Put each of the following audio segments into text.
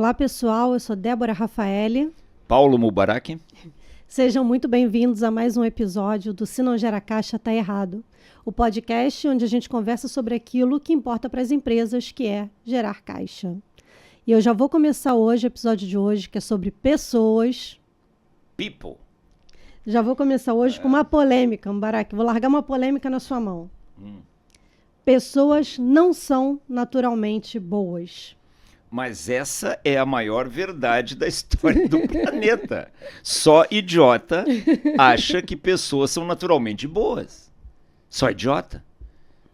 Olá pessoal, eu sou Débora Rafaeli. Paulo Mubarak. Sejam muito bem-vindos a mais um episódio do Se Não Gera Caixa, Tá Errado. O podcast onde a gente conversa sobre aquilo que importa para as empresas, que é gerar caixa. E eu já vou começar hoje, o episódio de hoje, que é sobre pessoas. People. Já vou começar hoje com uma polêmica, Mubarak. Vou largar uma polêmica na sua mão. Pessoas não são naturalmente boas. Mas essa é a maior verdade da história do planeta. Só idiota acha que pessoas são naturalmente boas. Só idiota.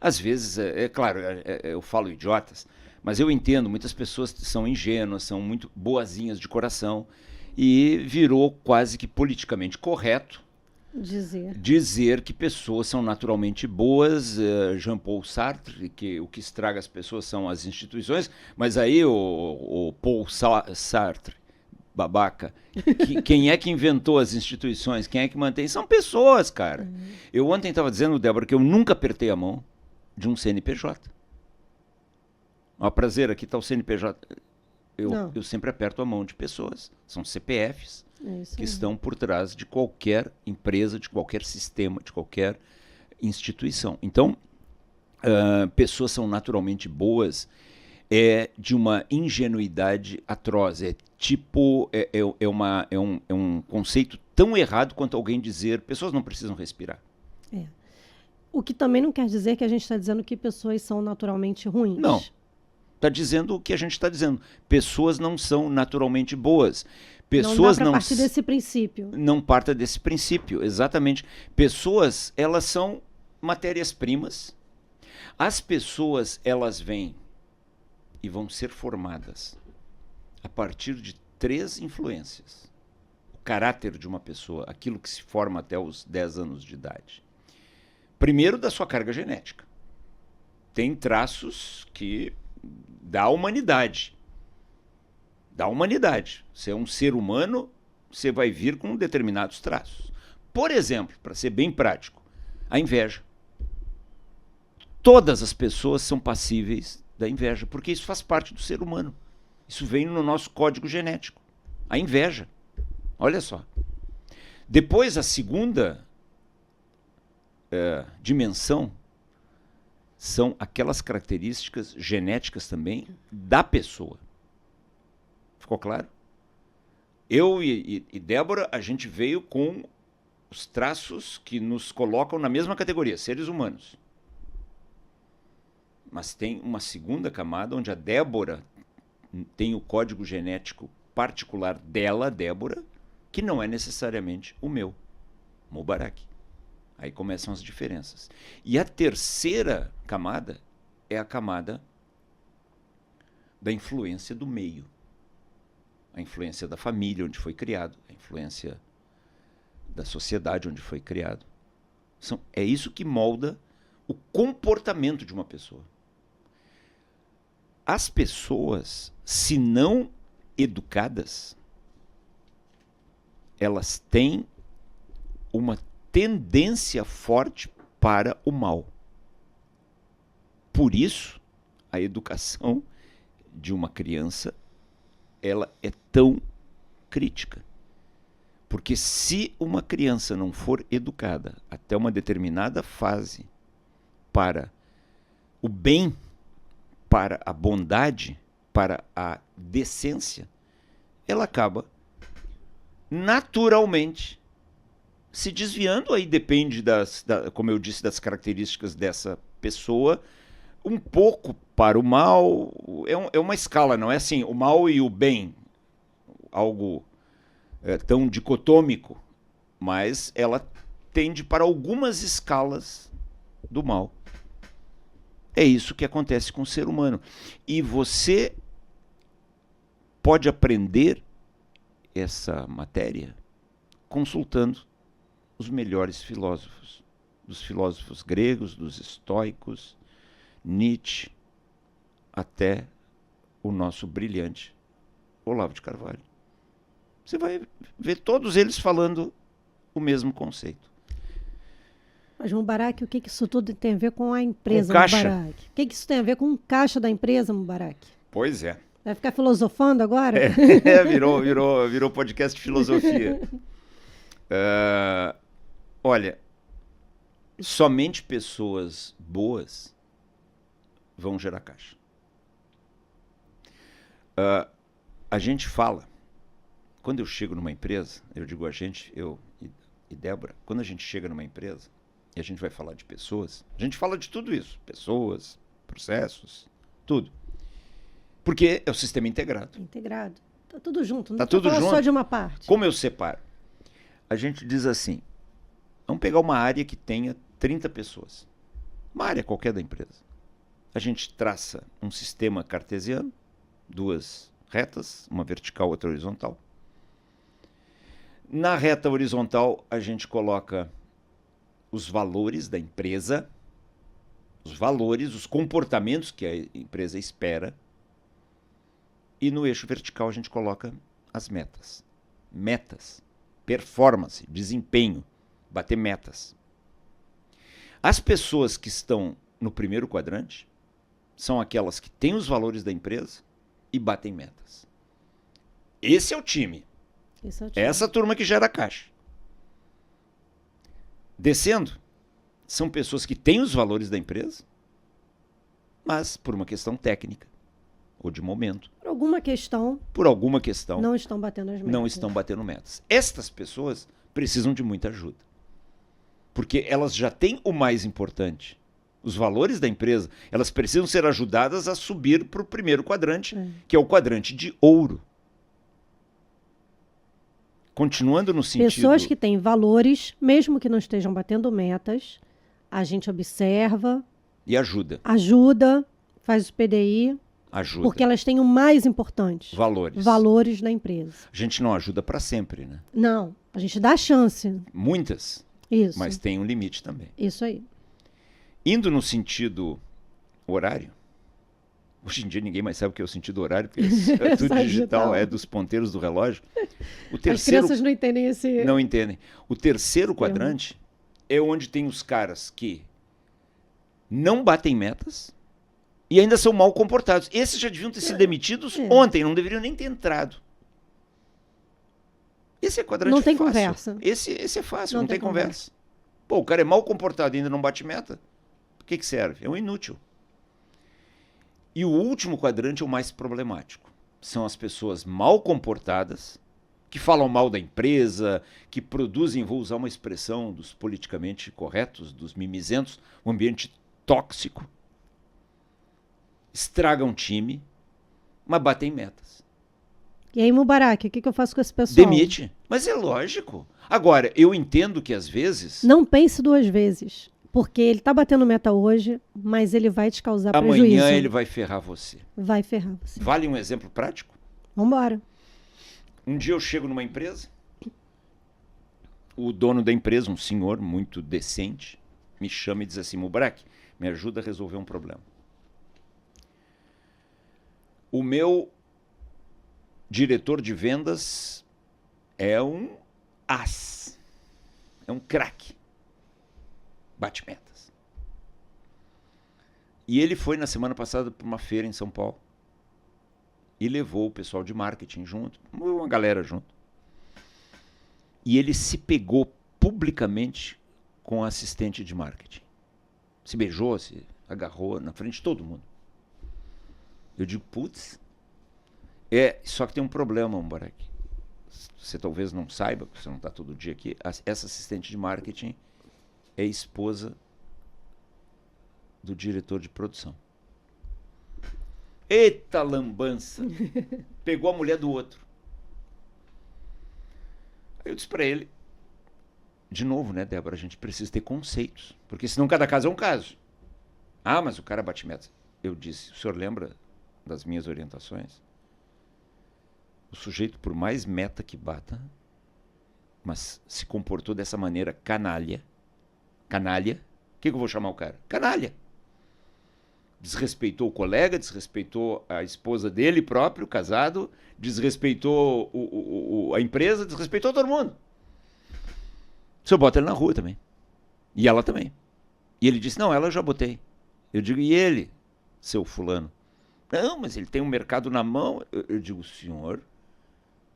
Às vezes, claro, eu falo idiotas, mas eu entendo, muitas pessoas são ingênuas, são muito boazinhas de coração, e virou quase que politicamente correto dizer que pessoas são naturalmente boas. Jean-Paul Sartre, que o que estraga as pessoas são as instituições, mas aí o Paul Sartre, babaca, quem é que inventou as instituições? Quem é que mantém? São pessoas, cara. Eu ontem estava dizendo, Débora, que eu nunca apertei a mão de um CNPJ. Ó, prazer, aqui está o CNPJ. Eu sempre aperto a mão de pessoas. São CPFs que estão por trás de qualquer empresa, de qualquer sistema, de qualquer instituição. Então, pessoas são naturalmente boas, é de uma ingenuidade atroz. É tipo, é um conceito tão errado quanto alguém dizer pessoas não precisam respirar. O que também não quer dizer que a gente está dizendo que pessoas são naturalmente ruins. Não. Está dizendo o que a gente está dizendo. Pessoas não são naturalmente boas. Pessoas não dá para partir desse princípio. Não parta desse princípio, exatamente. Pessoas, elas são matérias-primas. As pessoas, elas vêm e vão ser formadas a partir de 3 influências. O caráter de uma pessoa, aquilo que se forma até os 10 anos de idade. Primeiro, da sua carga genética. Tem traços que da humanidade. Da humanidade. Você é um ser humano, você vai vir com determinados traços. Por exemplo, para ser bem prático, a inveja. Todas as pessoas são passíveis da inveja, porque isso faz parte do ser humano. Isso vem no nosso código genético. A inveja. Olha só. Depois, a segunda dimensão são aquelas características genéticas também da pessoa. Ficou claro? Eu e Débora, a gente veio com os traços que nos colocam na mesma categoria, seres humanos. Mas tem uma segunda camada onde a Débora tem o código genético particular dela, Débora, que não é necessariamente o meu, Mubarak. Aí começam as diferenças. E a terceira camada é a camada da influência do meio. A influência da família onde foi criado, a influência da sociedade onde foi criado. É isso que molda o comportamento de uma pessoa. As pessoas, se não educadas, elas têm uma tendência forte para o mal. Por isso, a educação de uma criança, ela é tão crítica. Porque se uma criança não for educada até uma determinada fase para o bem, para a bondade, para a decência, ela acaba naturalmente se desviando. Aí depende como eu disse, das características dessa pessoa, um pouco para o mal. É uma escala, não é assim, o mal e o bem, algo tão dicotômico, mas ela tende para algumas escalas do mal. É isso que acontece com o ser humano. E você pode aprender essa matéria consultando os melhores filósofos, dos filósofos gregos, dos estoicos, Nietzsche, até o nosso brilhante Olavo de Carvalho. Você vai ver todos eles falando o mesmo conceito. Mas, Mubarak, o que isso tudo tem a ver com a empresa, com caixa. Mubarak? O que isso tem a ver com o caixa da empresa, Mubarak? Pois é. Vai ficar filosofando agora? Virou podcast de filosofia. Olha, somente pessoas boas vão gerar caixa. A gente fala, quando eu chego numa empresa, eu digo a gente, eu e Débora, quando a gente chega numa empresa e a gente vai falar de pessoas, a gente fala de tudo isso, pessoas, processos, tudo. Porque é o sistema integrado. Integrado. Tá tudo junto, não tá dá tudo pra falar junto. só de uma parte. Como eu separo? A gente diz assim, vamos pegar uma área que tenha 30 pessoas. Uma área qualquer da empresa. A gente traça um sistema cartesiano, 2 retas, uma vertical, outra horizontal. Na reta horizontal, a gente coloca os valores da empresa, os valores, os comportamentos que a empresa espera. E no eixo vertical, a gente coloca as metas. Metas, performance, desempenho, bater metas. As pessoas que estão no primeiro quadrante são aquelas que têm os valores da empresa e batem metas. Esse é o time. É essa turma que gera caixa. Descendo, são pessoas que têm os valores da empresa, mas por uma questão técnica ou de momento. Por alguma questão. Não estão batendo as metas. Não estão batendo metas. Estas pessoas precisam de muita ajuda. Porque elas já têm o mais importante. Os valores da empresa, elas precisam ser ajudadas a subir para o primeiro quadrante, que é o quadrante de ouro. Continuando no sentido... Pessoas que têm valores, mesmo que não estejam batendo metas, a gente observa... E ajuda. Ajuda, faz o PDI... Ajuda. Porque elas têm o mais importante. Valores. Valores da empresa. A gente não ajuda para sempre, né? Não, a gente dá chance. Muitas. Isso. Mas tem um limite também. Isso aí. Indo no sentido horário, hoje em dia ninguém mais sabe o que é o sentido horário, porque é tudo digital, é dos ponteiros do relógio. As crianças não entendem esse... Não entendem. O terceiro quadrante é onde tem os caras que não batem metas e ainda são mal comportados. Esses já deviam ter sido demitidos ontem, não deveriam nem ter entrado. Esse é quadrante fácil. Não tem conversa. Esse é fácil, não tem conversa. Pô, o cara é mal comportado e ainda não bate meta. Por que serve? É um inútil. E o último quadrante é o mais problemático. São as pessoas mal comportadas, que falam mal da empresa, que produzem, vou usar uma expressão dos politicamente corretos, dos mimizentos, um ambiente tóxico, estragam time, mas batem metas. E aí, Mubarak, o que eu faço com esse pessoal? Demite. Mas é lógico. Agora, eu entendo que às vezes... Não pense 2 vezes. Porque ele está batendo meta hoje, mas ele vai te causar prejuízo. Amanhã ele vai ferrar você. Vai ferrar você. Vale um exemplo prático? Vamos embora. Um dia eu chego numa empresa, o dono da empresa, um senhor muito decente, me chama e diz assim, Mubarak, me ajuda a resolver um problema. O meu diretor de vendas é um as, é um craque, bate metas. E ele foi na semana passada para uma feira em São Paulo e levou o pessoal de marketing junto, uma galera junto. E ele se pegou publicamente com a assistente de marketing. Se beijou, se agarrou na frente de todo mundo. Eu digo, putz, só que tem um problema, Mubarak. Você talvez não saiba, porque você não está todo dia aqui, essa assistente de marketing é esposa do diretor de produção. Eita lambança! Pegou a mulher do outro. Aí eu disse para ele, de novo, né, Débora, a gente precisa ter conceitos, porque senão cada caso é um caso. Ah, mas o cara bate metas. Eu disse, o senhor lembra das minhas orientações? O sujeito, por mais meta que bata, mas se comportou dessa maneira canalha, o que eu vou chamar o cara? Canalha. Desrespeitou o colega, desrespeitou a esposa dele próprio, casado, desrespeitou a empresa, desrespeitou todo mundo. O senhor bota ele na rua também. E ela também. E ele disse, não, ela eu já botei. Eu digo, e ele, seu fulano? Não, mas ele tem um mercado na mão. Eu digo, o senhor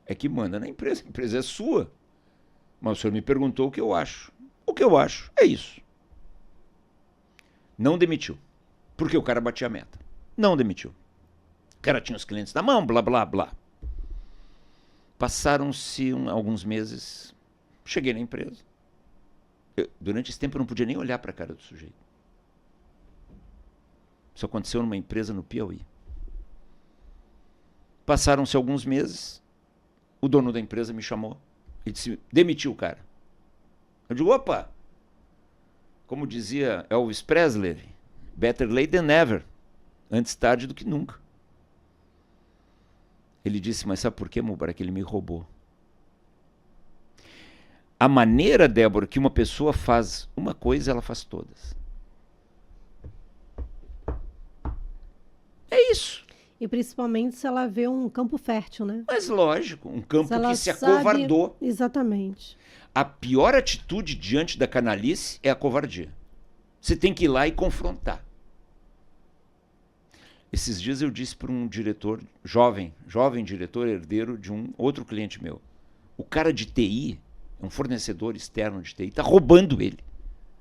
é que manda na empresa. A empresa é sua. Mas o senhor me perguntou o que eu acho. O que eu acho é isso. Não demitiu. Porque o cara batia a meta. Não demitiu. O cara tinha os clientes na mão, blá, blá, blá. Passaram-se alguns meses. Cheguei na empresa. Durante esse tempo eu não podia nem olhar para a cara do sujeito. Isso aconteceu numa empresa no Piauí. Passaram-se alguns meses. O dono da empresa me chamou e disse, demitiu o cara. Eu digo, opa, como dizia Elvis Presley, better late than never. Antes tarde do que nunca. Ele disse, mas sabe por quê, Mubarak? Ele me roubou. A maneira, Débora, que uma pessoa faz uma coisa, ela faz todas. É isso. E principalmente se ela vê um campo fértil, né? Mas lógico, um campo que se sabe... acovardou. Exatamente. A pior atitude diante da canalice é a covardia. Você tem que ir lá e confrontar. Esses dias eu disse para um diretor, jovem diretor, herdeiro de um outro cliente meu. O cara de TI, um fornecedor externo de TI, está roubando ele.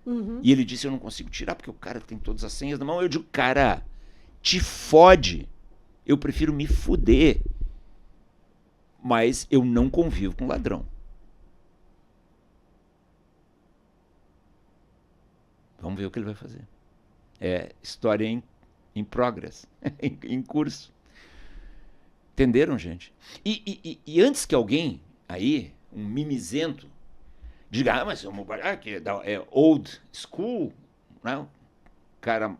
Uhum. E ele disse, eu não consigo tirar porque o cara tem todas as senhas na mão. Eu digo, cara, te fode. Eu prefiro me fuder. Mas eu não convivo com ladrão. Vamos ver o que ele vai fazer. É história em progress, em curso. Entenderam, gente? E antes que alguém aí, um mimizento, diga, mas o Mubarak é old school, né? Cara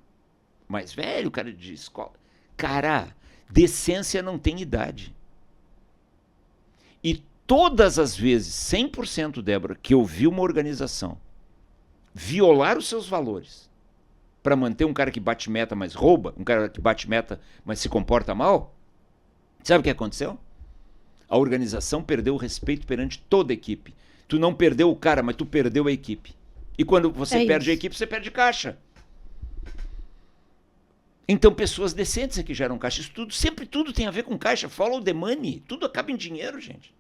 mais velho, cara de escola. Cara, decência não tem idade. E todas as vezes, 100%, Débora, que eu vi uma organização violar os seus valores para manter um cara que bate meta, mas rouba, um cara que bate meta, mas se comporta mal, sabe o que aconteceu? A organização perdeu o respeito perante toda a equipe. Tu não perdeu o cara, mas tu perdeu a equipe. E quando você perde a equipe, você perde caixa. Então, pessoas decentes é que geram caixa. Isso tudo, sempre tudo tem a ver com caixa. Follow the money. Tudo acaba em dinheiro, gente.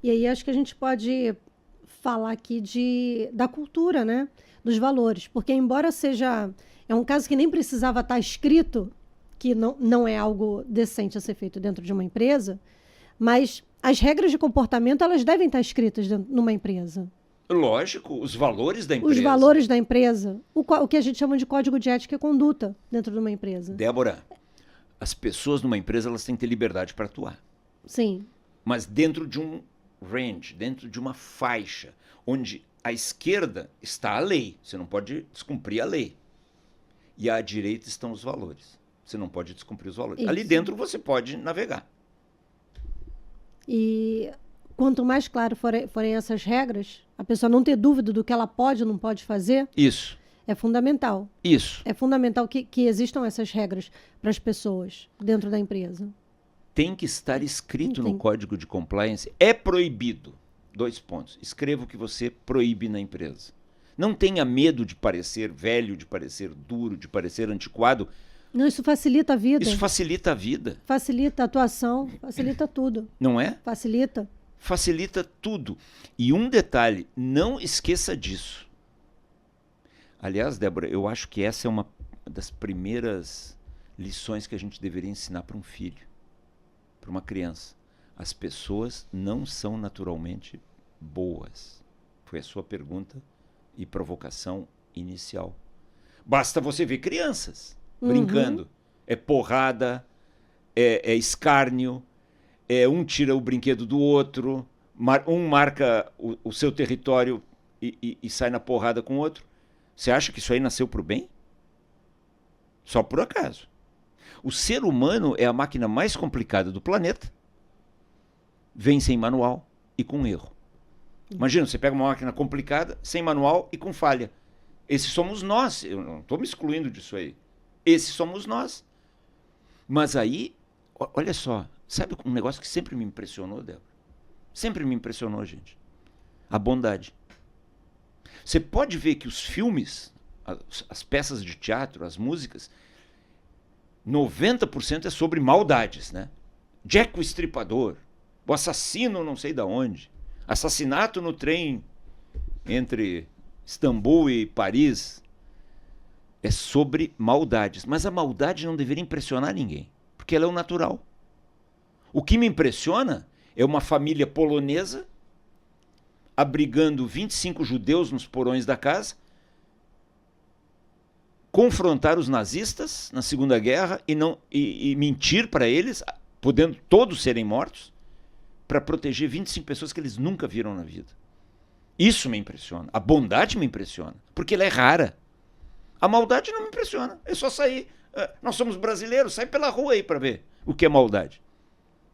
E aí acho que a gente pode falar aqui da cultura, né? Dos valores. Porque embora seja... É um caso que nem precisava estar escrito, que não é algo decente a ser feito dentro de uma empresa, mas as regras de comportamento, elas devem estar escritas numa empresa. Lógico, os valores da empresa. Os valores da empresa. O que a gente chama de código de ética e conduta dentro de uma empresa. Débora, as pessoas numa empresa, elas têm que ter liberdade para atuar. Sim. Mas dentro de um range, dentro de uma faixa, onde à esquerda está a lei. Você não pode descumprir a lei. E à direita estão os valores. Você não pode descumprir os valores. Isso. Ali dentro você pode navegar. E quanto mais claro forem essas regras, a pessoa não ter dúvida do que ela pode ou não pode fazer, Isso. é fundamental. Isso. É fundamental que existam essas regras para as pessoas dentro da empresa. Tem que estar escrito no código de compliance. É proibido. 2 pontos. Escreva o que você proíbe na empresa. Não tenha medo de parecer velho, de parecer duro, de parecer antiquado. Não, isso facilita a vida. Isso facilita a vida. Facilita a atuação, facilita tudo. Não é? Facilita. Facilita tudo. E um detalhe, não esqueça disso. Aliás, Débora, eu acho que essa é uma das primeiras lições que a gente deveria ensinar para um filho, para uma criança. As pessoas não são naturalmente boas. Foi a sua pergunta e provocação inicial. Basta você ver crianças brincando. É porrada, é escárnio, um tira o brinquedo do outro, um marca o seu território e sai na porrada com o outro. Você acha que isso aí nasceu pro bem? Só por acaso. O ser humano é a máquina mais complicada do planeta. Vem sem manual e com erro. Imagina, você pega uma máquina complicada, sem manual e com falha. Esses somos nós. Eu não estou me excluindo disso aí. Esses somos nós. Mas aí, olha só, sabe um negócio que sempre me impressionou, Débora? Sempre me impressionou, gente. A bondade. Você pode ver que os filmes, as peças de teatro, as músicas, 90% é sobre maldades, né? Jack o Estripador, o assassino não sei da onde, assassinato no trem entre Istambul e Paris. É sobre maldades. Mas a maldade não deveria impressionar ninguém, porque ela é o natural. O que me impressiona é uma família polonesa abrigando 25 judeus nos porões da casa, confrontar os nazistas na Segunda Guerra e mentir para eles, podendo todos serem mortos, para proteger 25 pessoas que eles nunca viram na vida. Isso me impressiona. A bondade me impressiona, porque ela é rara. A maldade não me impressiona. É só sair. Nós somos brasileiros, sai pela rua aí para ver o que é maldade.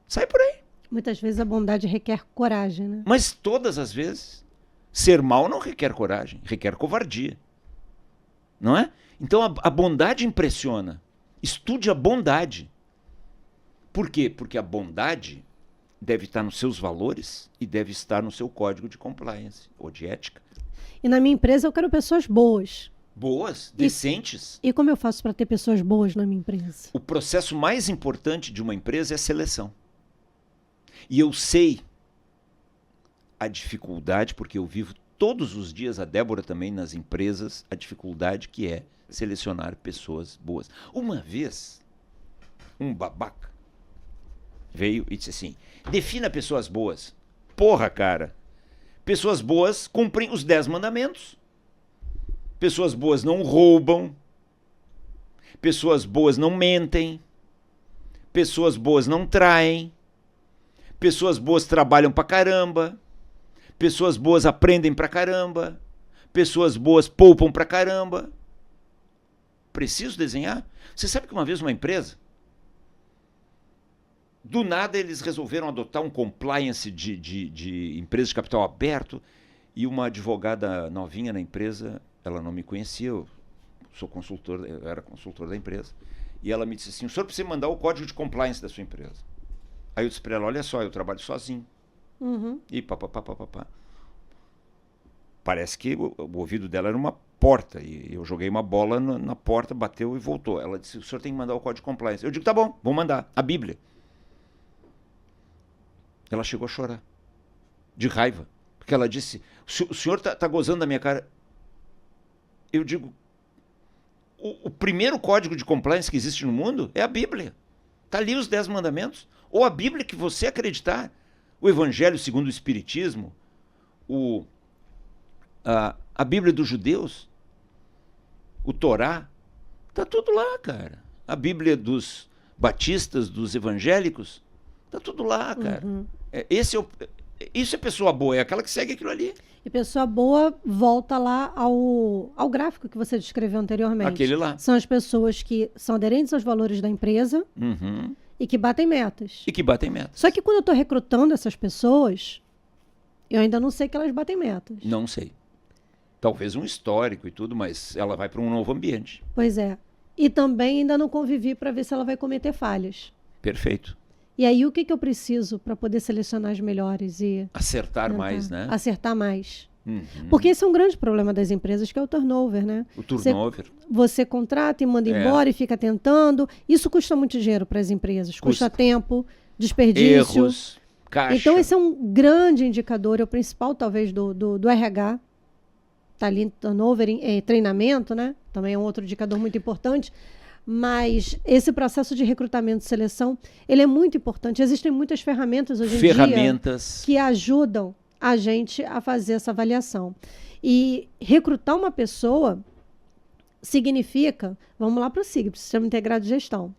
Sai por aí. Muitas vezes a bondade requer coragem, né? Mas todas as vezes, ser mal não requer coragem, requer covardia. Não é? Então a bondade impressiona. Estude a bondade. Por quê? Porque a bondade deve estar nos seus valores e deve estar no seu código de compliance ou de ética. E na minha empresa eu quero pessoas boas. Boas, decentes. E como eu faço para ter pessoas boas na minha empresa? O processo mais importante de uma empresa é a seleção. E eu sei a dificuldade, porque eu vivo todos os dias, a Débora também, nas empresas, a dificuldade que é selecionar pessoas boas. Uma vez, um babaca veio e disse assim, defina pessoas boas. Porra, cara, pessoas boas cumprem os 10 mandamentos. Pessoas boas não roubam. Pessoas boas não mentem. Pessoas boas não traem. Pessoas boas trabalham pra caramba. Pessoas boas aprendem pra caramba. Pessoas boas poupam pra caramba. Preciso desenhar? Você sabe que uma vez uma empresa, do nada eles resolveram adotar um compliance de empresa de capital aberto, e uma advogada novinha na empresa, ela não me conhecia, eu era consultor da empresa, e ela me disse assim, o senhor precisa mandar o código de compliance da sua empresa. Aí eu disse para ela, olha só, eu trabalho sozinho. E papapá. Parece que o ouvido dela era uma porta, e eu joguei uma bola na porta, bateu e voltou. Ela disse, o senhor tem que mandar o código de compliance. Eu digo, tá bom, vou mandar, a Bíblia. Ela chegou a chorar, de raiva, porque ela disse, o senhor tá gozando da minha cara. Eu digo, o primeiro código de compliance que existe no mundo é a Bíblia. Está ali os 10 mandamentos. Ou a Bíblia que você acreditar. O Evangelho segundo o Espiritismo, a Bíblia dos judeus, o Torá, está tudo lá, cara. A Bíblia dos batistas, dos evangélicos, está tudo lá, cara. Isso é pessoa boa, é aquela que segue aquilo ali. E pessoa boa volta lá ao gráfico que você descreveu anteriormente. Aquele lá. São as pessoas que são aderentes aos valores da empresa e que batem metas. Só que quando eu estou recrutando essas pessoas, eu ainda não sei que elas batem metas. Não sei. Talvez um histórico e tudo, mas ela vai para um novo ambiente. Pois é. E também ainda não convivi para ver se ela vai cometer falhas. Perfeito. E aí o que eu preciso para poder selecionar as melhores e... Acertar mais, né? Acertar mais. Porque esse é um grande problema das empresas, que é o turnover, né? O turnover. Você contrata e manda embora e fica tentando. Isso custa muito dinheiro para as empresas. Custa tempo, desperdício. Erros, caixa. Então esse é um grande indicador, é o principal talvez do RH. Está ali turnover, treinamento, né? Também é um outro indicador muito importante. Mas esse processo de recrutamento e seleção, ele é muito importante. Existem muitas ferramentas hoje em dia que ajudam a gente a fazer essa avaliação. E recrutar uma pessoa significa, vamos lá para o SIG, Sistema Integrado de Gestão.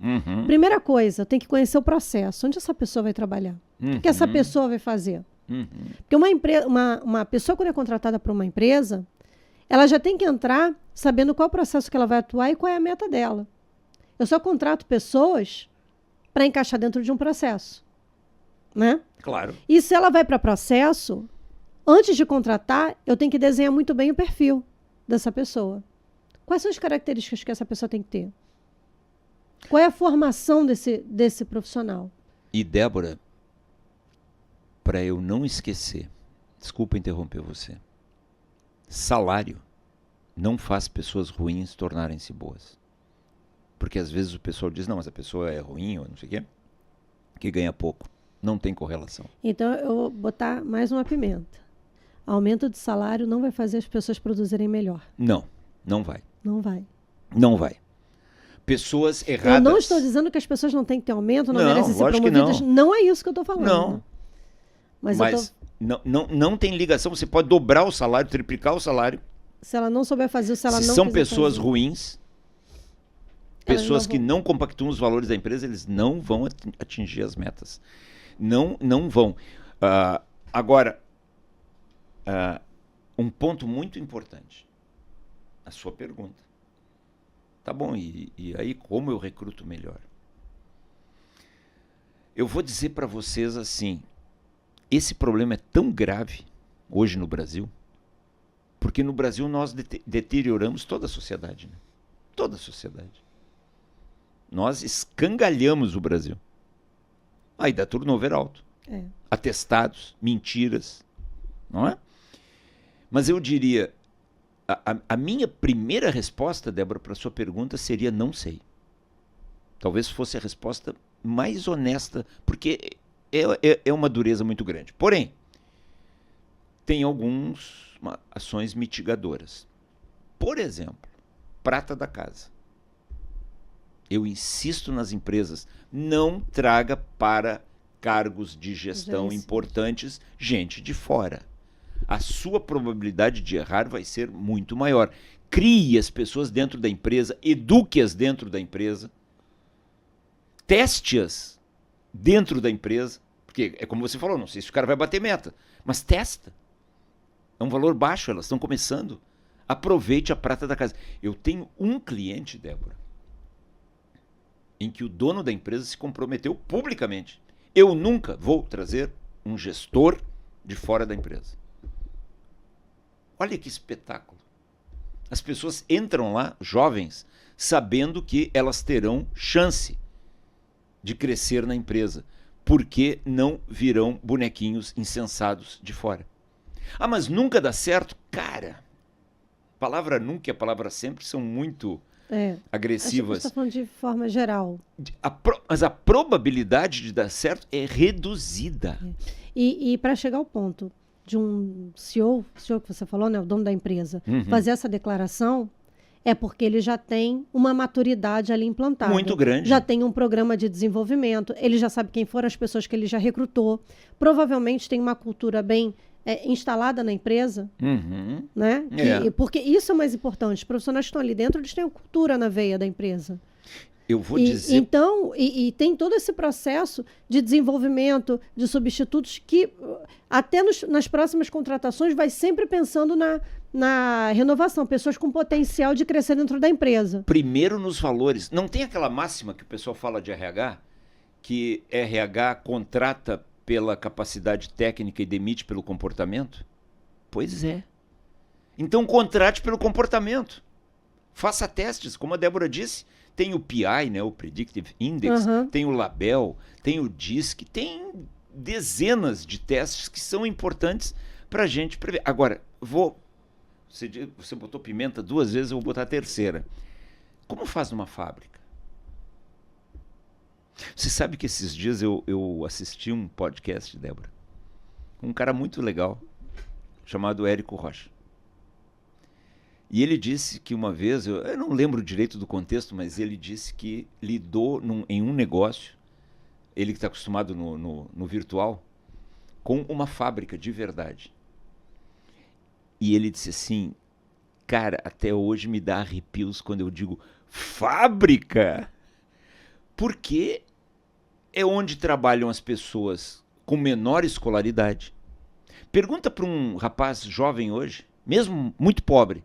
Primeira coisa, eu tenho que conhecer o processo. Onde essa pessoa vai trabalhar? O que essa pessoa vai fazer? Porque uma pessoa, quando é contratada para uma empresa, ela já tem que entrar sabendo qual é o processo que ela vai atuar e qual é a meta dela. Eu só contrato pessoas para encaixar dentro de um processo, né? Claro. E se ela vai para processo, antes de contratar, eu tenho que desenhar muito bem o perfil dessa pessoa. Quais são as características que essa pessoa tem que ter? Qual é a formação desse profissional? E, Débora, para eu não esquecer, desculpa interromper você, salário não faz pessoas ruins tornarem-se boas. Porque às vezes o pessoal diz, não, mas a pessoa é ruim ou não sei o quê, que ganha pouco. Não tem correlação. Então, eu vou botar mais uma pimenta. Aumento de salário não vai fazer as pessoas produzirem melhor. Não, não vai. Não vai. Não vai. Pessoas erradas... Eu não estou dizendo que as pessoas não têm que ter aumento, não merecem ser lógico que promovidas. Não é isso que eu estou falando. Não. Mas não tem ligação. Você pode dobrar o salário, triplicar o salário. se ela não souber fazer, se ela Se não são quiser pessoas fazer, ruins, elas pessoas não que vão. não compactuam os valores da empresa, eles não vão atingir as metas. Não vão. Agora, um ponto muito importante. A sua pergunta. Tá bom, e aí como eu recruto melhor? Eu vou dizer para vocês assim, esse problema é tão grave hoje no Brasil, porque no Brasil nós deterioramos toda a sociedade, né? Toda a sociedade. Nós escangalhamos o Brasil. Aí dá turnover alto. Atestados, mentiras, não é? Mas eu diria, a minha primeira resposta, Débora, para a sua pergunta seria não sei. Talvez fosse a resposta mais honesta, porque é uma dureza muito grande. Porém, tem algumas ações mitigadoras. Por exemplo, prata da casa. Eu insisto nas empresas, não traga para cargos de gestão importantes gente de fora. A sua probabilidade de errar vai ser muito maior. Crie as pessoas dentro da empresa, eduque-as dentro da empresa, teste-as dentro da empresa, porque é como você falou, não sei se o cara vai bater meta, mas testa. É um valor baixo, elas estão começando. Aproveite a prata da casa. Eu tenho um cliente, Débora, em que o dono da empresa se comprometeu publicamente. Eu nunca vou trazer um gestor de fora da empresa. Olha que espetáculo. As pessoas entram lá, jovens, sabendo que elas terão chance de crescer na empresa, porque não virão bonequinhos insensados de fora. Ah, mas nunca dá certo? Cara, a palavra nunca e a palavra sempre são muito agressivas. Você está falando de forma geral. Mas a probabilidade de dar certo é reduzida. E para chegar ao ponto de um CEO que você falou, né, o dono da empresa, fazer essa declaração, é porque ele já tem uma maturidade ali implantada. Muito grande. Já tem um programa de desenvolvimento, ele já sabe quem foram as pessoas que ele já recrutou, provavelmente tem uma cultura bem instalada na empresa, né? Porque isso é o mais importante. Os profissionais que estão ali dentro, eles têm uma cultura na veia da empresa. Eu vou dizer... Então, tem todo esse processo de desenvolvimento de substitutos que, até nas próximas contratações, vai sempre pensando na renovação. Pessoas com potencial de crescer dentro da empresa. Primeiro nos valores. Não tem aquela máxima que o pessoal fala de RH, que RH contrata pela capacidade técnica e demite pelo comportamento? Pois é. Então contrate pelo comportamento. Faça testes, como a Débora disse. Tem o PI, né, o Predictive Index, tem o Label, tem o DISC, tem dezenas de testes que são importantes para a gente prever. Agora, você botou pimenta 2 vezes, eu vou botar a terceira. Como faz numa fábrica? Você sabe que esses dias eu assisti um podcast, Débora, com um cara muito legal, chamado Érico Rocha. E ele disse que uma vez, eu não lembro direito do contexto, mas ele disse que lidou em um negócio, ele que está acostumado no virtual, com uma fábrica de verdade. E ele disse assim, cara, até hoje me dá arrepios quando eu digo fábrica, porque é onde trabalham as pessoas com menor escolaridade. Pergunta para um rapaz jovem hoje, mesmo muito pobre,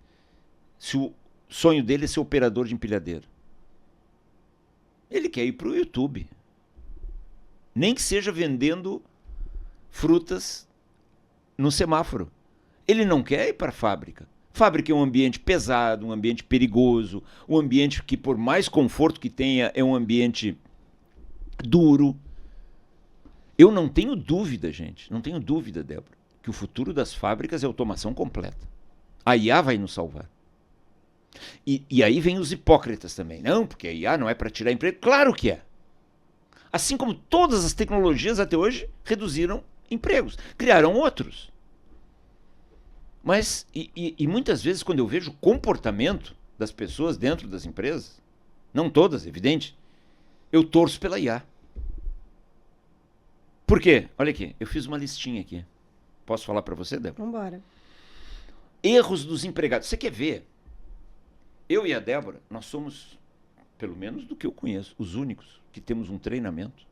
se o sonho dele é ser operador de empilhadeira. Ele quer ir para o YouTube. Nem que seja vendendo frutas no semáforo. Ele não quer ir para a fábrica. Fábrica é um ambiente pesado, um ambiente perigoso, um ambiente que, por mais conforto que tenha, é um ambiente duro. Eu não tenho dúvida, gente, não tenho dúvida, Débora, que o futuro das fábricas é automação completa. A IA vai nos salvar. E aí vem os hipócritas também. Não, porque a IA não é para tirar emprego. Claro que é. Assim como todas as tecnologias até hoje reduziram empregos, criaram outros. Mas, e muitas vezes, quando eu vejo o comportamento das pessoas dentro das empresas, não todas, evidente, eu torço pela IA. Por quê? Olha aqui, eu fiz uma listinha aqui. Posso falar para você, Débora? Vamos embora. Erros dos empregados. Você quer ver? Eu e a Débora, nós somos, pelo menos do que eu conheço, os únicos que temos um treinamento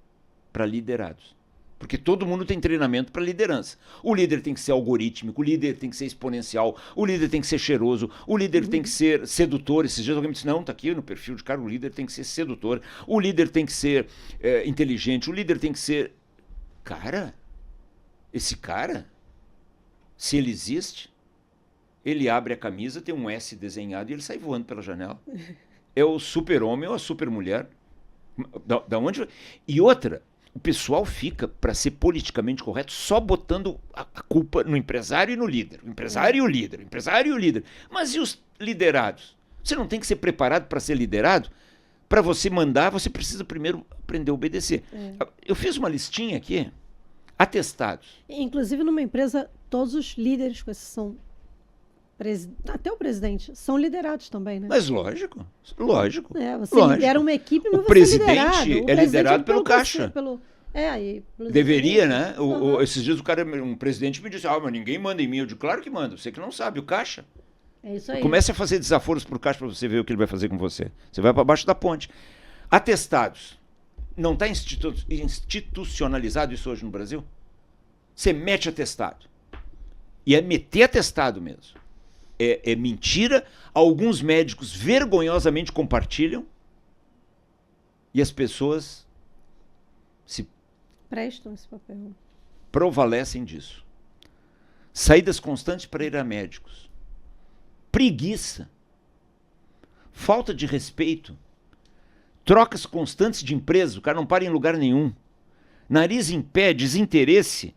para liderados. Porque todo mundo tem treinamento para liderança. O líder tem que ser algorítmico, o líder tem que ser exponencial, o líder tem que ser cheiroso, o líder tem que ser sedutor. Esses dias alguém me disse, não, tá aqui no perfil de cara, o líder tem que ser sedutor, o líder tem que ser inteligente, o líder tem que ser... Cara, esse cara, se ele existe, ele abre a camisa, tem um S desenhado e ele sai voando pela janela. É o super-homem ou a super-mulher. Da onde... E outra, o pessoal fica, para ser politicamente correto, só botando a culpa no empresário e no líder. O empresário e o líder, o empresário e o líder. Mas e os liderados? Você não tem que ser preparado para ser liderado? Para você mandar, você precisa primeiro aprender a obedecer. Eu fiz uma listinha aqui, atestados. Inclusive, numa empresa, todos os líderes, com exceção até o presidente, são liderados também, né? Mas lógico. Você lógico. lidera uma equipe, mas o você presidente é liderado pelo caixa. Deveria, né? Esses dias um presidente me disse, mas ninguém manda em mim. Eu digo, claro que manda, você que não sabe, o caixa. É isso aí. Comece a fazer desaforos pro caixa para você ver o que ele vai fazer com você. Você vai para baixo da ponte. Atestados. Não está institucionalizado isso hoje no Brasil? Você mete atestado. E é meter atestado mesmo. É mentira. Alguns médicos vergonhosamente compartilham. E as pessoas se prestam esse papel. Provalecem disso. Saídas constantes para ir a médicos. Preguiça. Falta de respeito. Trocas constantes de empresa. O cara não para em lugar nenhum. Nariz em pé, desinteresse.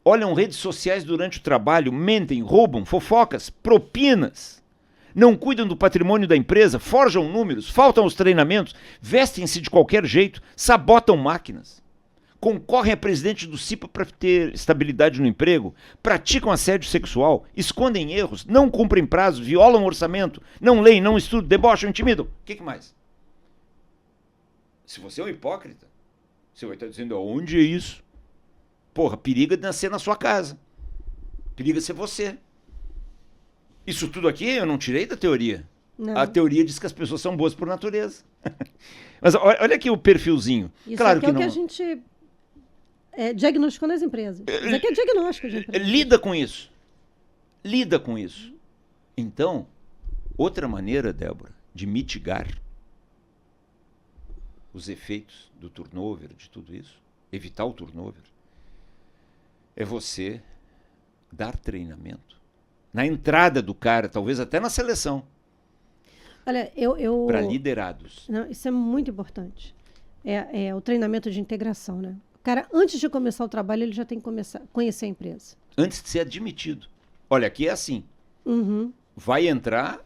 Olham redes sociais durante o trabalho, mentem, roubam, fofocas, propinas. Não cuidam do patrimônio da empresa, forjam números, faltam aos treinamentos, vestem-se de qualquer jeito, sabotam máquinas. Concorrem a presidente do CIPA para ter estabilidade no emprego, praticam assédio sexual, escondem erros, não cumprem prazo, violam orçamento, não leem, não estudam, debocham, intimidam. O que mais? Se você é um hipócrita, você vai estar dizendo, aonde é isso? Porra, periga de nascer na sua casa. Periga ser você. Isso tudo aqui eu não tirei da teoria. Não. A teoria diz que as pessoas são boas por natureza. Mas olha aqui o perfilzinho. Isso claro aqui que é o não... que a gente diagnosticou nas empresas. Isso aqui é diagnóstico de empresa. Lida com isso. Lida com isso. Então, outra maneira, Débora, de mitigar os efeitos do turnover, de tudo isso, evitar o turnover, é você dar treinamento. Na entrada do cara, talvez até na seleção. Olha, para liderados. Não, isso é muito importante. É o treinamento de integração, né? O cara, antes de começar o trabalho, ele já tem que começar a conhecer a empresa. Antes de ser admitido. Olha, aqui é assim. Uhum. Vai entrar,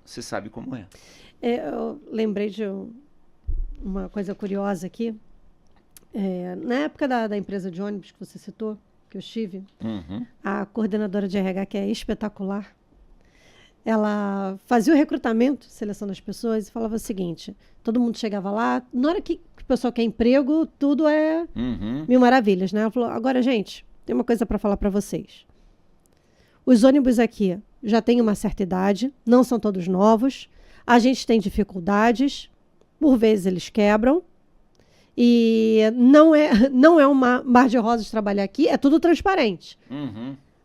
você sabe como é. Eu lembrei de uma coisa curiosa aqui. Na época da empresa de ônibus que você citou, que eu estive, a coordenadora de RH, que é espetacular, ela fazia o recrutamento, seleção das pessoas, e falava o seguinte, todo mundo chegava lá, na hora que o pessoal quer emprego, tudo é mil maravilhas, né? Ela falou, agora, gente, tem uma coisa para falar para vocês. Os ônibus aqui já têm uma certa idade, não são todos novos, a gente tem dificuldades, por vezes eles quebram, e não é um mar de rosas trabalhar aqui, é tudo transparente.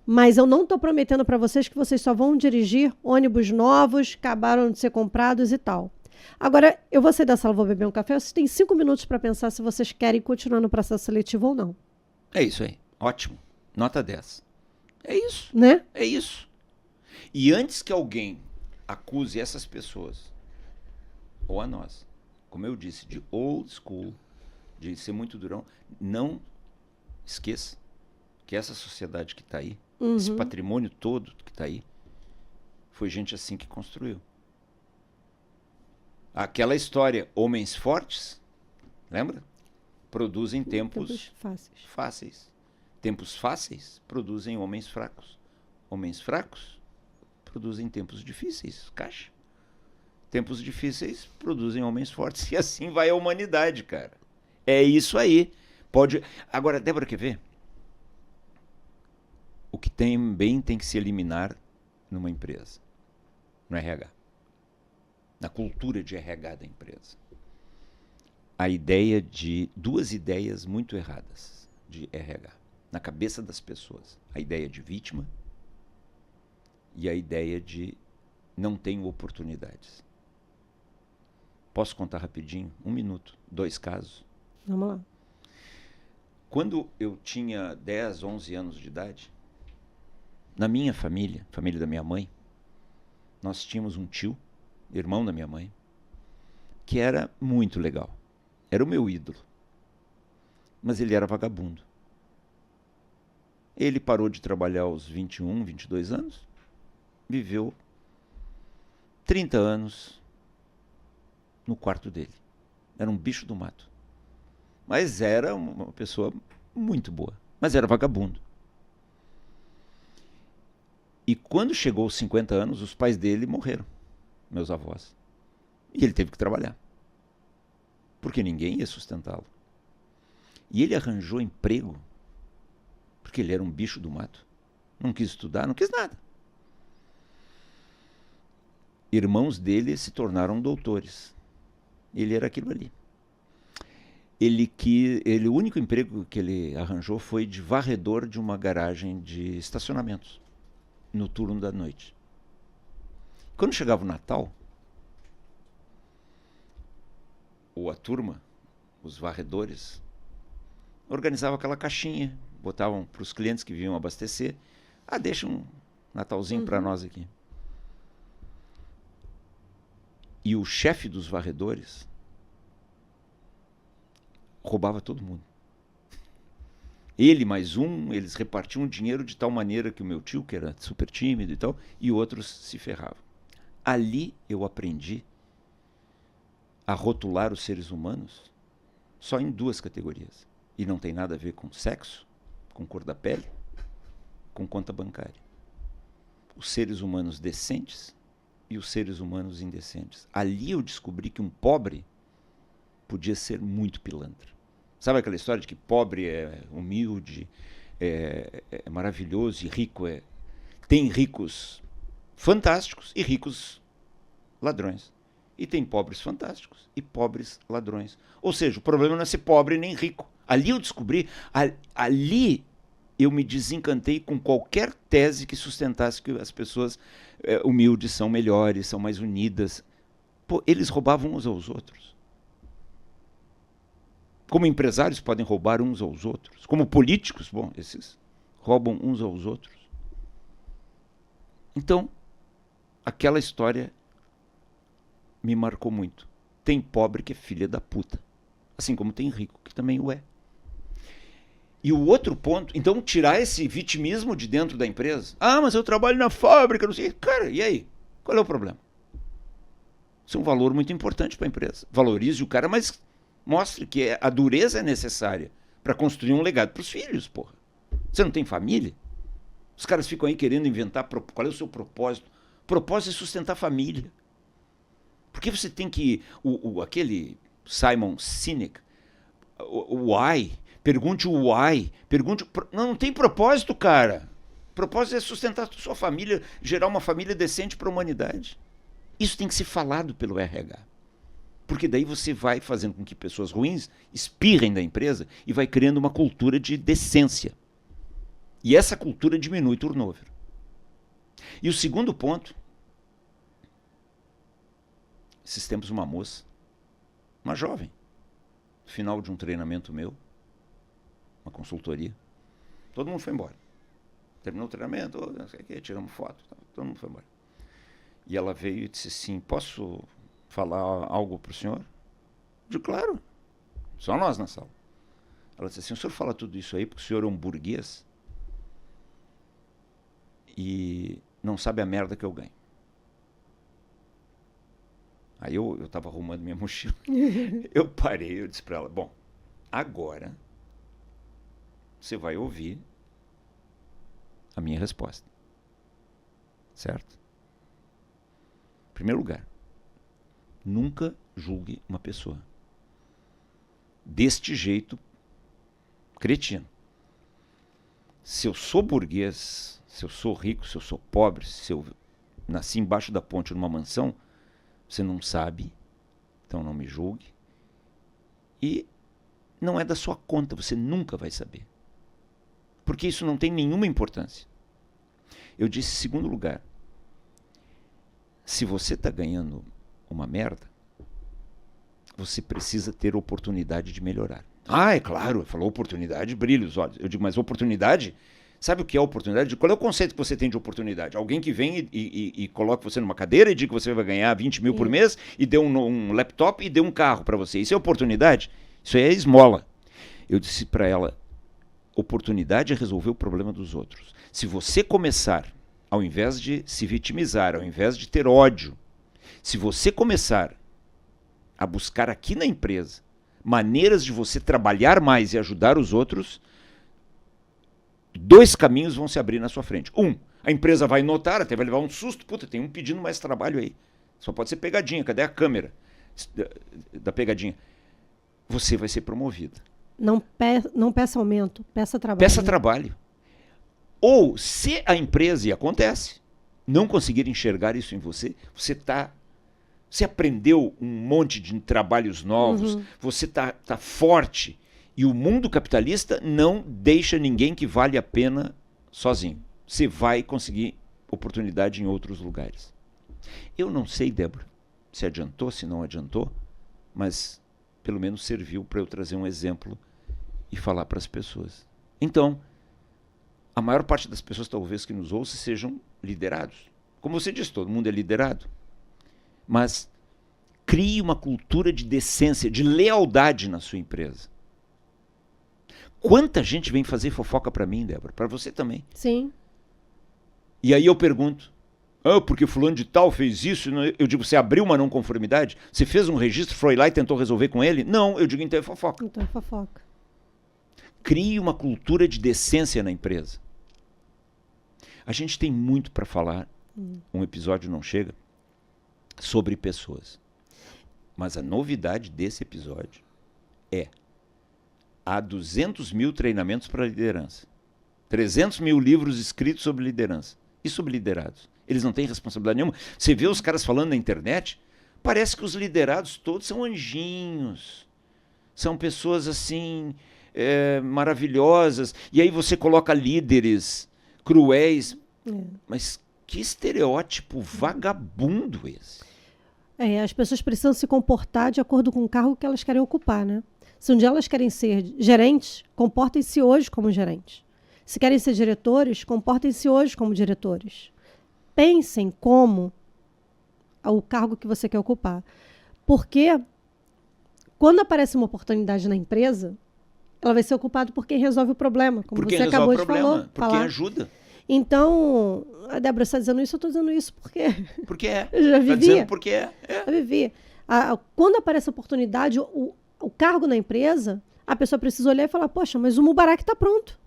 Mas eu não estou prometendo para vocês que vocês só vão dirigir ônibus novos, acabaram de ser comprados e tal. Agora, eu vou sair da sala, vou beber um café, vocês têm 5 minutos para pensar se vocês querem continuar no processo seletivo ou não. É isso aí. Ótimo. Nota 10. É isso. Né? É isso. E antes que alguém acuse essas pessoas, ou a nós, como eu disse, de old school, de ser muito durão, não esqueça que essa sociedade que está aí, esse patrimônio todo que está aí, foi gente assim que construiu. Aquela história, homens fortes, lembra? Produzem tempos fáceis. Tempos fáceis produzem homens fracos. Homens fracos produzem tempos difíceis. Caixa. Tempos difíceis produzem homens fortes. E assim vai a humanidade, cara. É isso aí. Pode. Agora, Débora, quer ver? O que também tem que se eliminar numa empresa, no RH, na cultura de RH da empresa. A ideia de duas ideias muito erradas de RH na cabeça das pessoas. A ideia de vítima e a ideia de não tenho oportunidades. Posso contar rapidinho? 1 minuto. 2 casos. Vamos lá. Quando eu tinha 10, 11 anos de idade, na minha família, família da minha mãe, nós tínhamos um tio, irmão da minha mãe, que era muito legal. Era o meu ídolo. Mas ele era vagabundo. Ele parou de trabalhar aos 21, 22 anos, viveu 30 anos no quarto dele. Era um bicho do mato. Mas era uma pessoa muito boa. Mas era vagabundo. E quando chegou aos 50 anos, os pais dele morreram, meus avós. E ele teve que trabalhar. Porque ninguém ia sustentá-lo. E ele arranjou emprego porque ele era um bicho do mato. Não quis estudar, não quis nada. Irmãos dele se tornaram doutores. Ele era aquilo ali. O único emprego que ele arranjou foi de varredor de uma garagem de estacionamentos, no turno da noite. Quando chegava o Natal, ou a turma, os varredores, organizavam aquela caixinha, botavam para os clientes que vinham abastecer, deixa um Natalzinho para nós aqui. E o chefe dos varredores roubava todo mundo. Ele mais um, eles repartiam o dinheiro de tal maneira que o meu tio, que era super tímido e tal, e outros se ferravam. Ali eu aprendi a rotular os seres humanos só em 2 categorias. E não tem nada a ver com sexo, com cor da pele, com conta bancária. Os seres humanos decentes e os seres humanos indecentes. Ali eu descobri que um pobre podia ser muito pilantra. Sabe aquela história de que pobre é humilde, é maravilhoso e rico é... Tem ricos fantásticos e ricos ladrões. E tem pobres fantásticos e pobres ladrões. Ou seja, o problema não é ser pobre nem rico. Ali eu descobri, ali eu me desencantei com qualquer tese que sustentasse que as pessoas humildes são melhores, são mais unidas. Pô, eles roubavam uns aos outros. Como empresários podem roubar uns aos outros. Como políticos, bom, esses roubam uns aos outros. Então, aquela história me marcou muito. Tem pobre que é filha da puta. Assim como tem rico que também o é. E o outro ponto, então tirar esse vitimismo de dentro da empresa. Mas eu trabalho na fábrica, não sei. Cara, e aí? Qual é o problema? Isso é um valor muito importante para a empresa. Valorize o cara, mas mostre que a dureza é necessária para construir um legado para os filhos, porra. Você não tem família? Os caras ficam aí querendo inventar qual é o seu propósito. O propósito é sustentar a família. Por que você tem que... aquele Simon Sinek, o why... Pergunte o why. Não tem propósito, cara. O propósito é sustentar a sua família, gerar uma família decente para a humanidade. Isso tem que ser falado pelo RH. Porque daí você vai fazendo com que pessoas ruins espirrem da empresa e vai criando uma cultura de decência. E essa cultura diminui o turnover. E o segundo ponto. Esses tempos uma moça, uma jovem, no final de um treinamento meu, uma consultoria, todo mundo foi embora. Terminou o treinamento, não sei o que, tiramos foto, todo mundo foi embora. E ela veio e disse assim, posso falar algo para o senhor? Eu disse, claro, só nós na sala. Ela disse assim, o senhor fala tudo isso aí porque o senhor é um burguês e não sabe a merda que eu ganho. Aí eu estava arrumando minha mochila. Eu parei, eu disse para ela, bom, agora você vai ouvir a minha resposta. Certo? Em primeiro lugar, nunca julgue uma pessoa deste jeito cretino. Se eu sou burguês, se eu sou rico, se eu sou pobre, se eu nasci embaixo da ponte numa mansão, você não sabe, então não me julgue. E não é da sua conta, você nunca vai saber. Porque isso não tem nenhuma importância. Eu disse, em segundo lugar, se você está ganhando uma merda, você precisa ter oportunidade de melhorar. Ah, é claro, falou oportunidade, brilha os olhos. Eu digo, mas oportunidade? Sabe o que é oportunidade? Qual é o conceito que você tem de oportunidade? Alguém que vem e coloca você numa cadeira e diz que você vai ganhar 20 mil por mês e dê um laptop e dê um carro para você. Isso é oportunidade? Isso aí é esmola. Eu disse para ela, oportunidade é resolver o problema dos outros. Se você começar, ao invés de se vitimizar, ao invés de ter ódio, se você começar a buscar aqui na empresa maneiras de você trabalhar mais e ajudar os outros, 2 caminhos vão se abrir na sua frente. A empresa vai notar, até vai levar um susto, puta, tem um pedindo mais trabalho aí. Só pode ser pegadinha, cadê a câmera da pegadinha? Você vai ser promovido. Não peça aumento, peça trabalho. Peça trabalho. Ou, se a empresa, e acontece, não conseguir enxergar isso em você, você aprendeu um monte de trabalhos novos, você tá forte, e o mundo capitalista não deixa ninguém que vale a pena sozinho. Você vai conseguir oportunidade em outros lugares. Eu não sei, Débora, se adiantou, se não adiantou, mas pelo menos serviu para eu trazer um exemplo e falar para as pessoas. Então, a maior parte das pessoas, talvez, que nos ouçam, sejam liderados. Como você disse, todo mundo é liderado. Mas crie uma cultura de decência, de lealdade na sua empresa. Quanta gente vem fazer fofoca para mim, Débora? Para você também. Sim. E aí eu pergunto, porque fulano de tal fez isso? Eu digo, você abriu uma não conformidade? Você fez um registro, foi lá e tentou resolver com ele? Não, eu digo, então é fofoca. Então é fofoca. Crie uma cultura de decência na empresa. A gente tem muito para falar, um episódio não chega, sobre pessoas. Mas a novidade desse episódio é: há 200 mil treinamentos para liderança, 300 mil livros escritos sobre liderança e sobre liderados. Eles não têm responsabilidade nenhuma. Você vê os caras falando na internet, parece que os liderados todos são anjinhos, são pessoas assim, maravilhosas, e aí você coloca líderes cruéis. Mas que estereótipo vagabundo esse. As pessoas precisam se comportar de acordo com o cargo que elas querem ocupar, né? Se um dia elas querem ser gerentes, comportem-se hoje como gerentes. Se querem ser diretores, comportem-se hoje como diretores. Pensem como o cargo que você quer ocupar. Porque quando aparece uma oportunidade na empresa, ela vai ser ocupada por quem resolve o problema, como por quem você acabou de falar. Por quem falar. ajuda. Então, a Débora está dizendo isso, eu estou dizendo isso porque... Porque é. Eu já vivi. Está dizendo porque é. Eu vivi. Quando aparece a oportunidade, o cargo na empresa, a pessoa precisa olhar e falar, poxa, mas o Mubarak está pronto.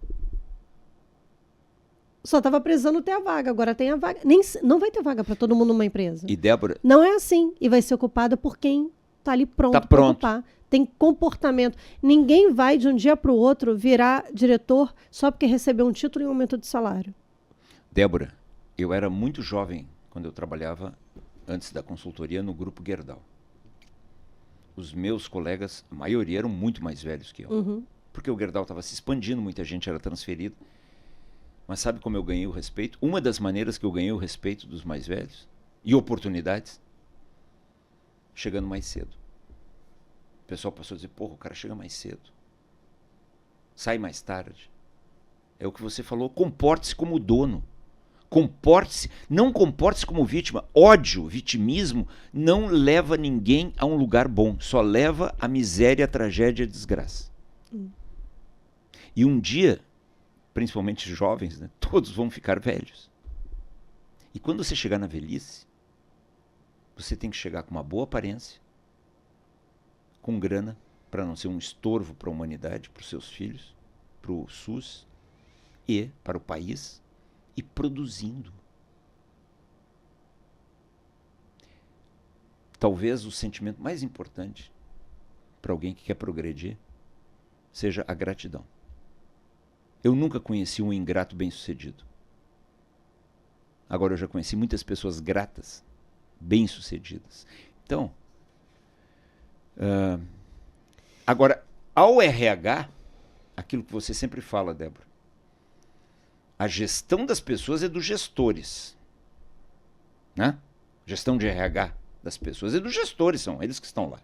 Só estava precisando ter a vaga, agora tem a vaga. Não vai ter vaga para todo mundo numa empresa. E Débora... Não é assim. E vai ser ocupada por quem está ali pronto para ocupar. Tem comportamento. Ninguém vai de um dia para o outro virar diretor só porque recebeu um título e um aumento de salário. Débora, eu era muito jovem quando eu trabalhava, antes da consultoria, no Grupo Gerdau. Os meus colegas, a maioria, eram muito mais velhos que eu. Porque o Gerdau estava se expandindo, muita gente era transferida. Mas sabe como eu ganhei o respeito? Uma das maneiras que eu ganhei o respeito dos mais velhos e oportunidades, chegando mais cedo. O pessoal passou a dizer, porra, o cara chega mais cedo, sai mais tarde. É o que você falou, comporte-se como dono. Comporte-se, não comporte-se como vítima. Ódio, vitimismo, não leva ninguém a um lugar bom. Só leva a miséria, a tragédia, a desgraça. E um dia, principalmente jovens, né, todos vão ficar velhos. E quando você chegar na velhice, você tem que chegar com uma boa aparência, com grana, para não ser um estorvo para a humanidade, para os seus filhos, para o SUS e para o país, e produzindo. Talvez o sentimento mais importante para alguém que quer progredir seja a gratidão. Eu nunca conheci um ingrato bem-sucedido. Agora eu já conheci muitas pessoas gratas, bem-sucedidas. Então, agora, ao RH, aquilo que você sempre fala, Débora, a gestão das pessoas é dos gestores. Né? Gestão de RH das pessoas é dos gestores, são eles que estão lá.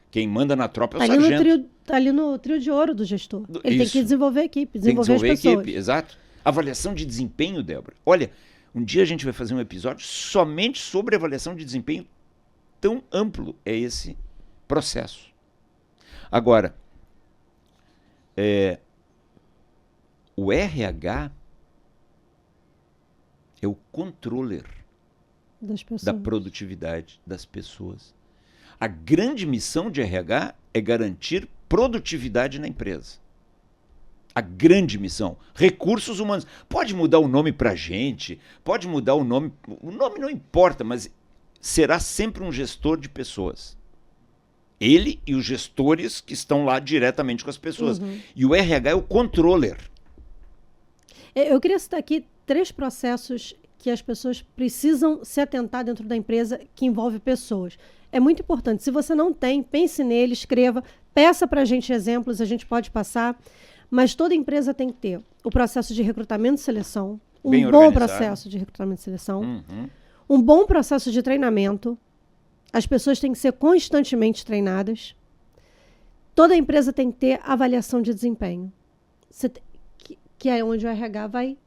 Quem manda na tropa é o sargento. Está ali no trio de ouro do gestor. Ele tem que desenvolver a equipe, desenvolver as pessoas. A equipe, exato. Avaliação de desempenho, Débora. Olha, um dia a gente vai fazer um episódio somente sobre avaliação de desempenho. Tão amplo é esse processo. Agora, o RH é o controller da produtividade das pessoas. A grande missão de RH é garantir produtividade na empresa. A grande missão. Recursos humanos. Pode mudar o nome para a gente, pode mudar o nome não importa, mas será sempre um gestor de pessoas. Ele e os gestores que estão lá diretamente com as pessoas. Uhum. E o RH é o controller. Eu queria citar aqui 3 processos que as pessoas precisam se atentar dentro da empresa que envolve pessoas. É muito importante. Se você não tem, pense nele, escreva, peça para a gente exemplos, a gente pode passar. Mas toda empresa tem que ter o processo de recrutamento e seleção, um bom processo de recrutamento e seleção, um bom processo de treinamento. As pessoas têm que ser constantemente treinadas. Toda empresa tem que ter avaliação de desempenho, que é onde o RH vai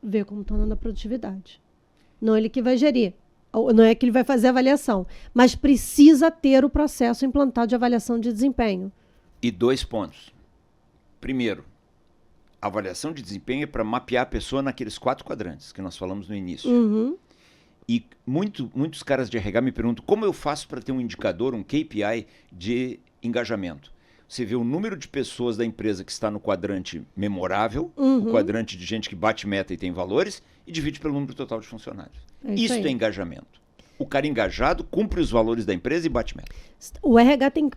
ver como está andando a produtividade. Não é ele que vai gerir, não é que ele vai fazer a avaliação, mas precisa ter o processo implantado de avaliação de desempenho. E 2 pontos. Primeiro, a avaliação de desempenho é para mapear a pessoa naqueles 4 quadrantes que nós falamos no início. Uhum. E muitos caras de RH me perguntam como eu faço para ter um indicador, um KPI de engajamento. Você vê o número de pessoas da empresa que está no quadrante memorável, o quadrante de gente que bate meta e tem valores, e divide pelo número total de funcionários. Isso é engajamento. O cara engajado cumpre os valores da empresa e bate meta. O RH tem que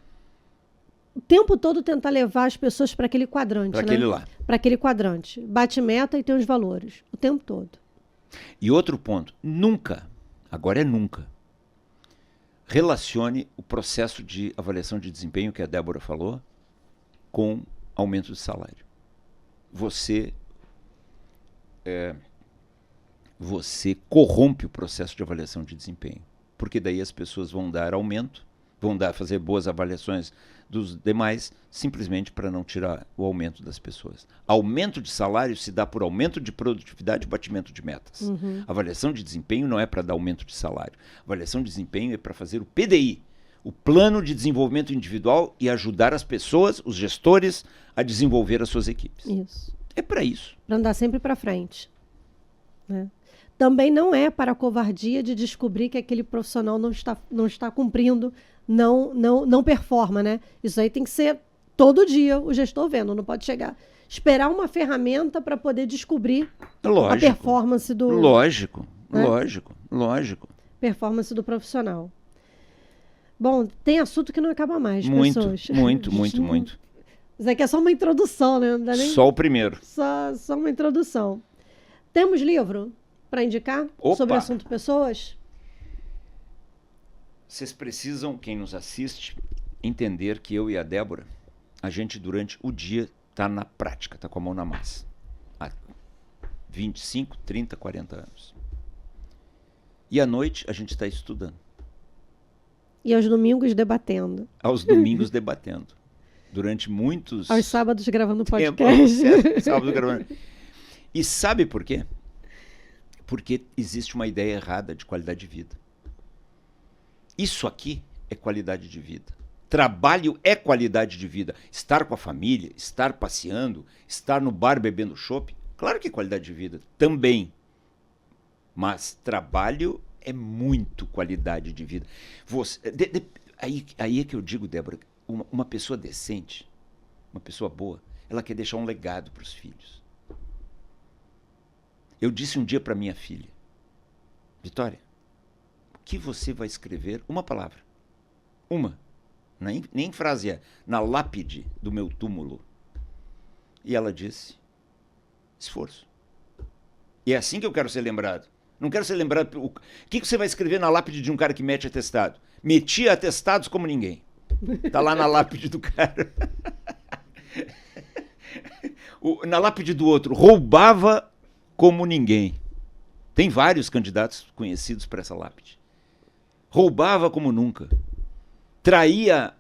o tempo todo tentar levar as pessoas para aquele quadrante. Para aquele lá. Para aquele quadrante. Bate meta e tem os valores. O tempo todo. E outro ponto. Nunca, agora é nunca, relacione o processo de avaliação de desempenho que a Débora falou com aumento de salário. Você corrompe o processo de avaliação de desempenho. Porque daí as pessoas vão dar aumento, fazer boas avaliações dos demais, simplesmente para não tirar o aumento das pessoas. Aumento de salário se dá por aumento de produtividade e batimento de metas. Avaliação de desempenho não é para dar aumento de salário. Avaliação de desempenho é para fazer o PDI, o Plano de Desenvolvimento Individual, e ajudar as pessoas, os gestores, a desenvolver as suas equipes. Isso. É para isso. Para andar sempre para frente. Né? Também não é para a covardia de descobrir que aquele profissional não está cumprindo, não performa, né? Isso aí tem que ser todo dia o gestor vendo, não pode esperar uma ferramenta para poder descobrir a performance do... Lógico. Performance do profissional. Bom, tem assunto que não acaba mais, pessoas. Muito. Isso aqui é só uma introdução, né? Não dá nem... Só o primeiro. Só uma introdução. Temos livro para indicar sobre o assunto pessoas? Vocês precisam, quem nos assiste, entender que eu e a Débora, a gente durante o dia está na prática, está com a mão na massa. Há 25, 30, 40 anos. E à noite a gente está estudando. E aos domingos debatendo. Aos domingos debatendo. Durante muitos... Aos sábados gravando podcast. Sábados gravando. E sabe por quê? Porque existe uma ideia errada de qualidade de vida. Isso aqui é qualidade de vida. Trabalho é qualidade de vida. Estar com a família, estar passeando, estar no bar bebendo chopp, claro que é qualidade de vida também. Mas trabalho é muito qualidade de vida. Aí é que eu digo, Débora, uma pessoa decente, uma pessoa boa, ela quer deixar um legado para os filhos. Eu disse um dia para minha filha, Vitória, o que você vai escrever? Uma palavra. Uma. Nem frase é. Na lápide do meu túmulo. E ela disse, esforço. E é assim que eu quero ser lembrado. Não quero ser lembrado... O que você vai escrever na lápide de um cara que mete atestado? Metia atestados como ninguém. Tá lá na lápide do cara. Na lápide do outro, roubava como ninguém. Tem vários candidatos conhecidos para essa lápide. Roubava como nunca. Traía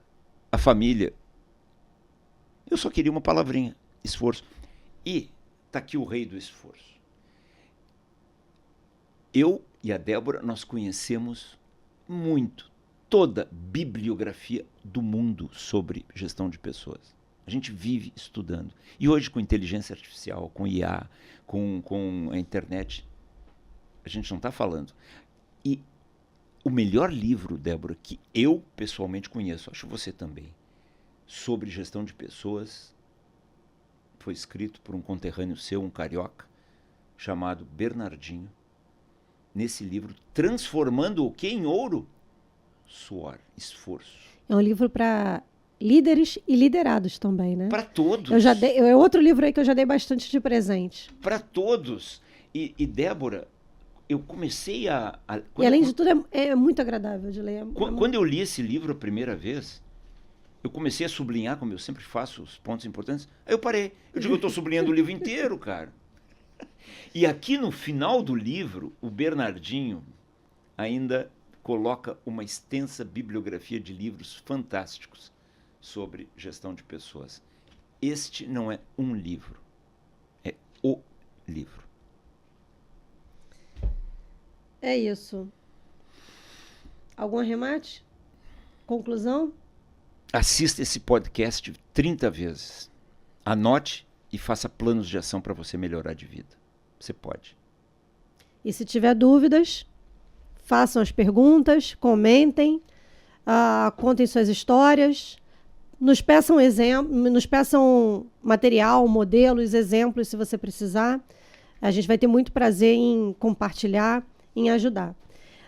a família. Eu só queria uma palavrinha, esforço. E tá aqui o rei do esforço. Eu e a Débora, nós conhecemos muito toda a bibliografia do mundo sobre gestão de pessoas. A gente vive estudando. E hoje, com inteligência artificial, com IA, com a internet, a gente não está falando. E o melhor livro, Débora, que eu pessoalmente conheço, acho você também, sobre gestão de pessoas, foi escrito por um conterrâneo seu, um carioca, chamado Bernardinho. Nesse livro, transformando o que em ouro? Suor, esforço. É um livro para líderes e liderados também, né? Para todos. É outro livro aí que eu já dei bastante de presente. Para todos. E Débora, eu comecei a... E além de tudo, é muito agradável de ler. Quando eu li esse livro a primeira vez, eu comecei a sublinhar, como eu sempre faço, os pontos importantes. Aí eu parei. Eu digo, eu estou sublinhando o livro inteiro, cara. E aqui no final do livro, o Bernardinho ainda coloca uma extensa bibliografia de livros fantásticos sobre gestão de pessoas. Este não é um livro, é o livro. É isso. Algum arremate? Conclusão? Assista esse podcast 30 vezes. Anote e faça planos de ação para você melhorar de vida. Você pode. E se tiver dúvidas, façam as perguntas, comentem, contem suas histórias, nos peçam material, modelos, exemplos, se você precisar. A gente vai ter muito prazer em compartilhar, em ajudar.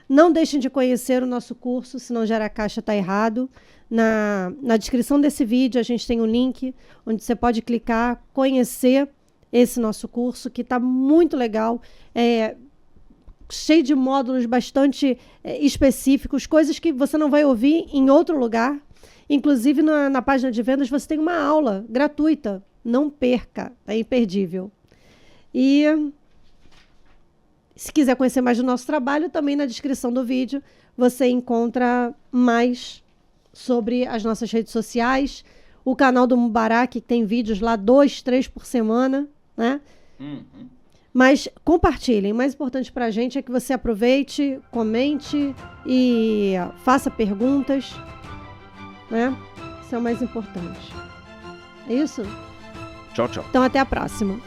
Não deixem de conhecer o nosso curso, Se Não Gera Caixa Tá Errado. Na descrição desse vídeo a gente tem um link onde você pode clicar, conhecer esse nosso curso, que está muito legal, cheio de módulos bastante específicos, coisas que você não vai ouvir em outro lugar. Inclusive, na página de vendas, você tem uma aula gratuita. Não perca, é imperdível. E se quiser conhecer mais do nosso trabalho, também na descrição do vídeo você encontra mais sobre as nossas redes sociais, o canal do Mubarak, que tem vídeos lá 2, 3 por semana, né? Uhum. Mas compartilhem. O mais importante para a gente é que você aproveite, comente e faça perguntas, né? Isso é o mais importante. É isso? Tchau, tchau. Então, até a próxima.